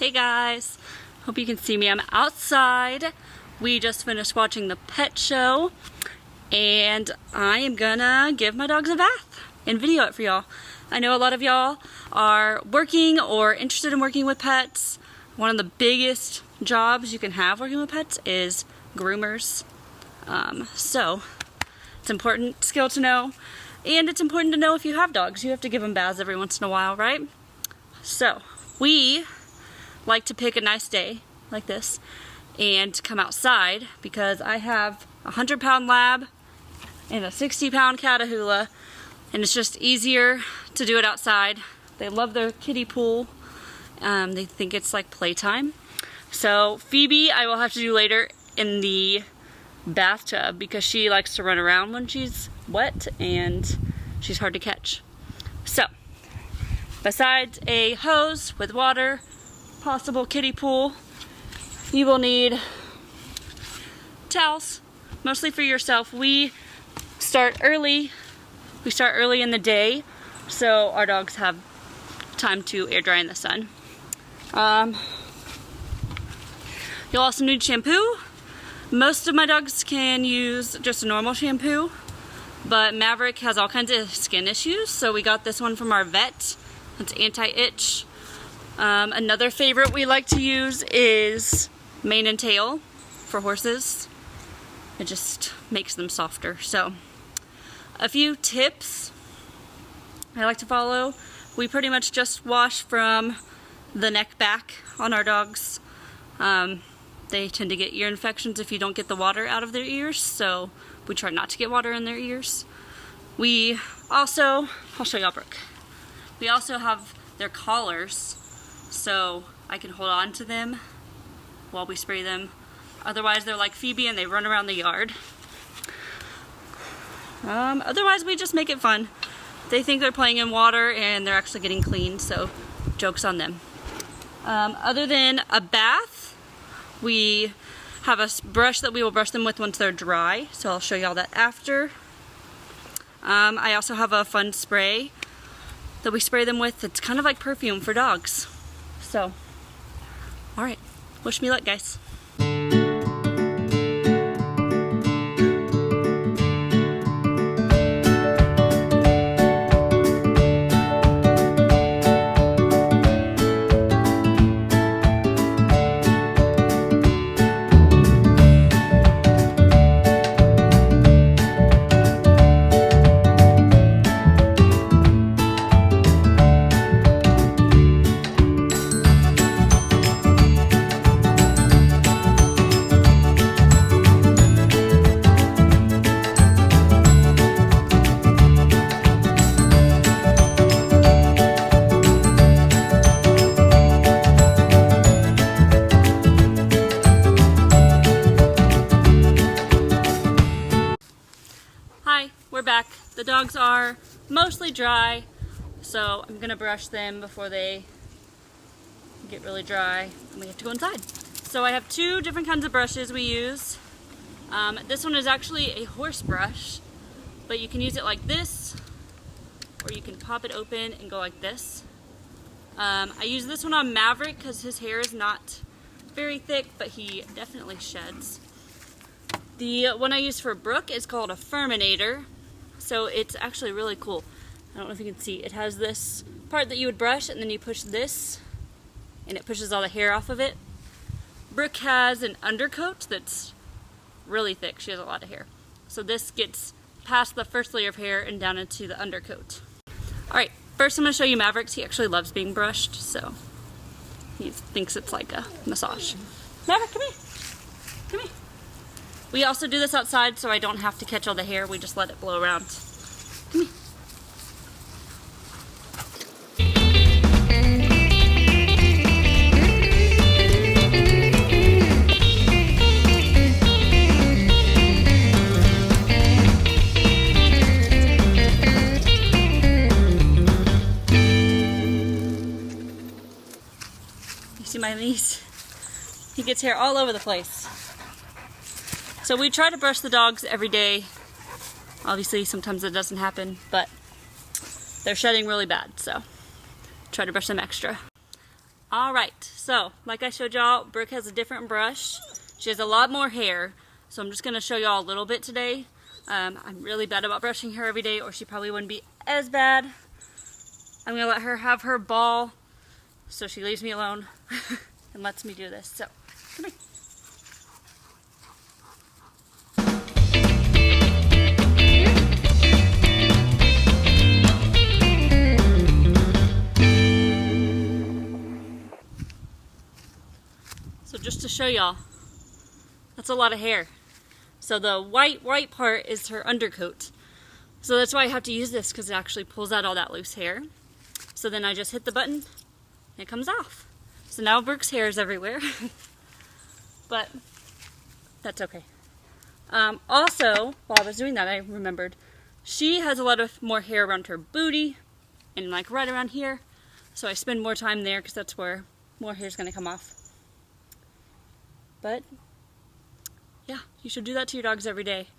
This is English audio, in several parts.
Hey guys, hope you can see me. I'm outside. We just finished watching the pet show and I am gonna give my dogs a bath and video it for y'all. I know a lot of y'all are working or interested in working with pets. One of the biggest jobs you can have working with pets is groomers. So it's an important skill to know, and it's important to know if you have dogs. You have to give them baths every once in a while, right? So we like to pick a nice day like this and come outside because I have a 100-pound lab and a 60-pound Catahoula, and it's just easier to do it outside. They love their kiddie pool. They think it's like playtime. So Phoebe I will have to do later in the bathtub because she likes to run around when she's wet and she's hard to catch. So besides a hose with water, possible kiddie pool, you will need towels, mostly for yourself. We start early in the day so our dogs have time to air dry in the sun. You'll also need shampoo. Most of my dogs can use just a normal shampoo, but Maverick has all kinds of skin issues, so we got this one from our vet. It's anti-itch. Another favorite we like to use is mane and tail for horses. It just makes them softer. So a few tips I like to follow. We pretty much just wash from the neck back on our dogs. They tend to get ear infections if you don't get the water out of their ears, so we try not to get water in their ears. We also, I'll show y'all Brooke. We also have their collars, so I can hold on to them while we spray them. Otherwise they're like Phoebe and they run around the yard. Otherwise we just make it fun. They think they're playing in water and they're actually getting clean, so joke's on them. Other than a bath, we have a brush that we will brush them with once they're dry, so I'll show y'all that after. I also have a fun spray that we spray them with. It's kind of like perfume for dogs. So, alright, wish me luck, guys. We're back. The dogs are mostly dry, so I'm gonna brush them before they get really dry and we have to go inside. So I have two different kinds of brushes we use. This one is actually a horse brush, but you can use it like this, or you can pop it open and go like this. I use this one on Maverick because his hair is not very thick, but he definitely sheds. The one I use for Brooke is called a Furminator. So it's actually really cool. I don't know if you can see. It has this part that you would brush, and then you push this, and it pushes all the hair off of it. Brooke has an undercoat that's really thick. She has a lot of hair. So this gets past the first layer of hair and down into the undercoat. Alright, first I'm going to show you Mavericks. He actually loves being brushed, so he thinks it's like a massage. Maverick, come here. Come here. We also do this outside so I don't have to catch all the hair. We just let it blow around. Come here. You see my knees? He gets hair all over the place. So we try to brush the dogs every day. Obviously, sometimes it doesn't happen, but they're shedding really bad, so try to brush them extra. Alright, so like I showed y'all, Brooke has a different brush. She has a lot more hair, so I'm just going to show y'all a little bit today. I'm really bad about brushing hair every day, or she probably wouldn't be as bad. I'm going to let her have her ball so she leaves me alone and lets me do this. So, come here. So just to show y'all, that's a lot of hair. So the white part is her undercoat. So that's why I have to use this, because it actually pulls out all that loose hair. So then I just hit the button and it comes off. So now Brooke's hair is everywhere. But that's okay. Also, while I was doing that, I remembered she has a lot of more hair around her booty and like right around here. So I spend more time there because that's where more hair is going to come off. But yeah, you should do that to your dogs every day,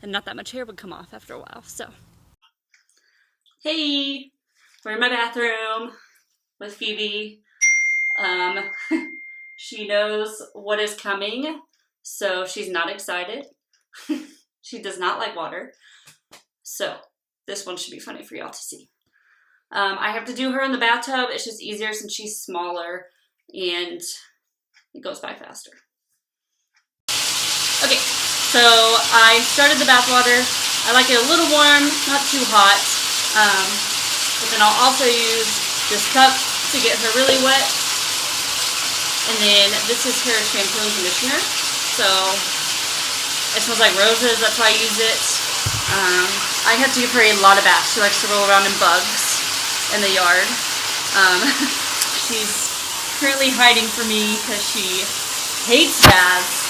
and not that much hair would come off after a while. So, hey, we're in my bathroom with Phoebe. She knows what is coming, so she's not excited. She does not like water, so this one should be funny for y'all to see. I have to do her in the bathtub. It's just easier since she's smaller and it goes by faster. Okay, so I started the bath water. I like it a little warm, not too hot. But then I'll also use this cup to get her really wet. And then this is her shampoo and conditioner. So it smells like roses, that's why I use it. I have to give her a lot of baths. She likes to roll around in bugs in the yard. She's currently hiding from me because she hates baths.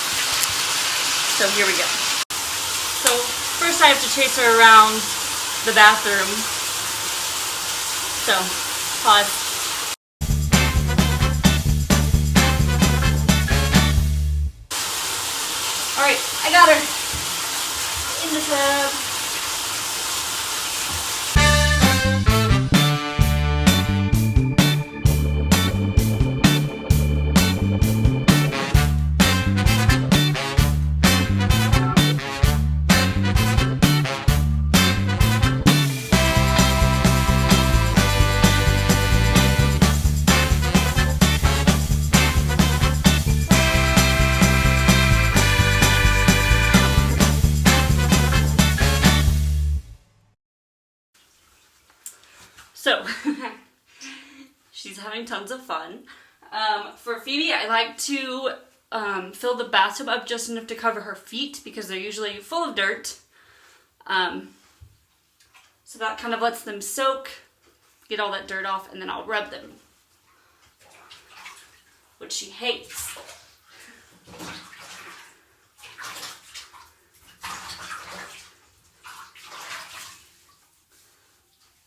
So here we go. So first I have to chase her around the bathroom. So, pause. Alright, I got her in the tub. So, she's having tons of fun. For Phoebe, I like to fill the bathtub up just enough to cover her feet because they're usually full of dirt. So that kind of lets them soak, get all that dirt off, and then I'll rub them, which she hates.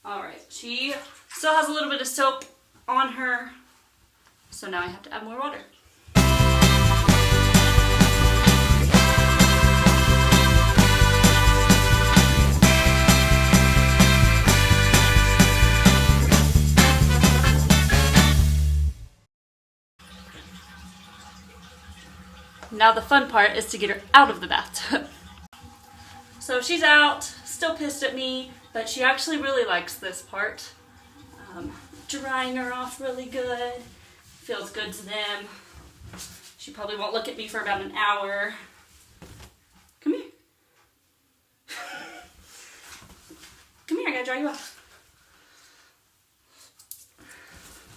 Alright, she still has a little bit of soap on her, so now I have to add more water. Now the fun part is to get her out of the bathtub. So she's out, still pissed at me, but she actually really likes this part. Drying her off really good. Feels good to them. She probably won't look at me for about an hour. Come here. Come here, I gotta dry you off.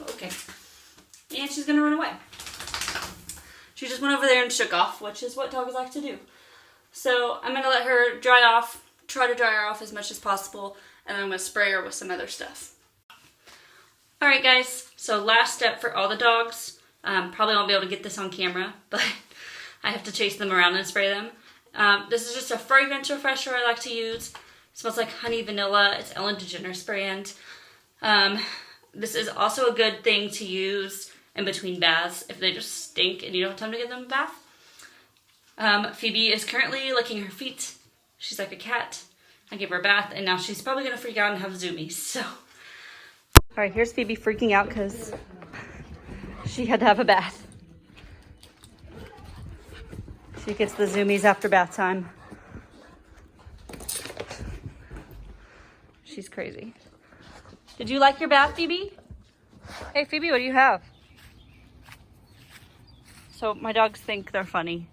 Okay. And she's gonna run away. She just went over there and shook off, which is what dogs like to do. So I'm gonna let her dry off, try to dry her off as much as possible, and then I'm gonna spray her with some other stuff. Alright guys, so last step for all the dogs. Probably won't be able to get this on camera, but I have to chase them around and spray them. This is just a fragrance refresher I like to use. It smells like honey vanilla. It's Ellen DeGeneres brand. This is also a good thing to use in between baths if they just stink and you don't have time to give them a bath. Phoebe is currently licking her feet. She's like a cat. I gave her a bath and now she's probably gonna freak out and have zoomies. So, all right, here's Phoebe freaking out because she had to have a bath. She gets the zoomies after bath time. She's crazy. Did you like your bath, Phoebe? Hey, Phoebe, what do you have? So my dogs think they're funny,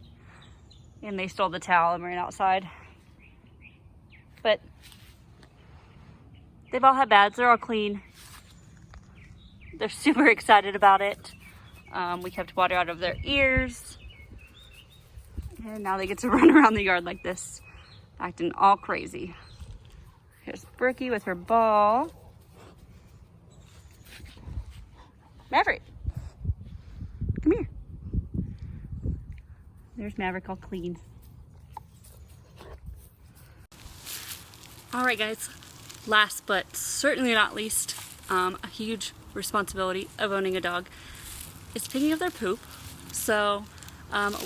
and they stole the towel and ran outside. But they've all had baths. They're all clean. They're super excited about it. We kept water out of their ears. And now they get to run around the yard like this, acting all crazy. Here's Brookie with her ball. Maverick, come here. There's Maverick all clean. All right, guys. Last but certainly not least, a huge responsibility of owning a dog is picking up their poop. So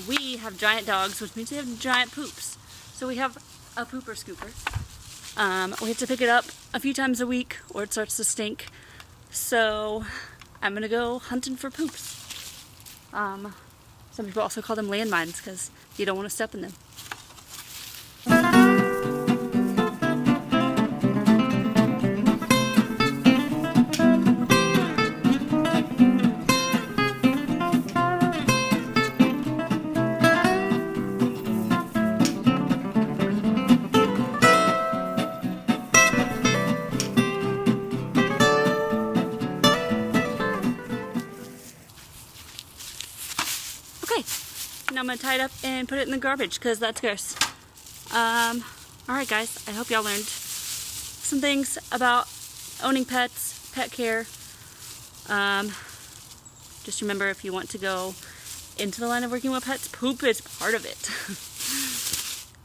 we have giant dogs, which means they have giant poops. So we have a pooper scooper. We have to pick it up a few times a week or it starts to stink. So I'm gonna go hunting for poops. Some people also call them landmines because you don't want to step in them. Now I'm going to tie it up and put it in the garbage because that's gross. Alright guys, I hope y'all learned some things about owning pets, pet care. Just remember, if you want to go into the line of working with pets, poop is part of it.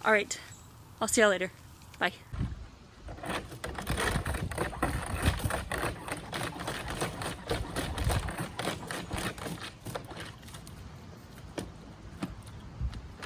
Alright, I'll see y'all later. Bye.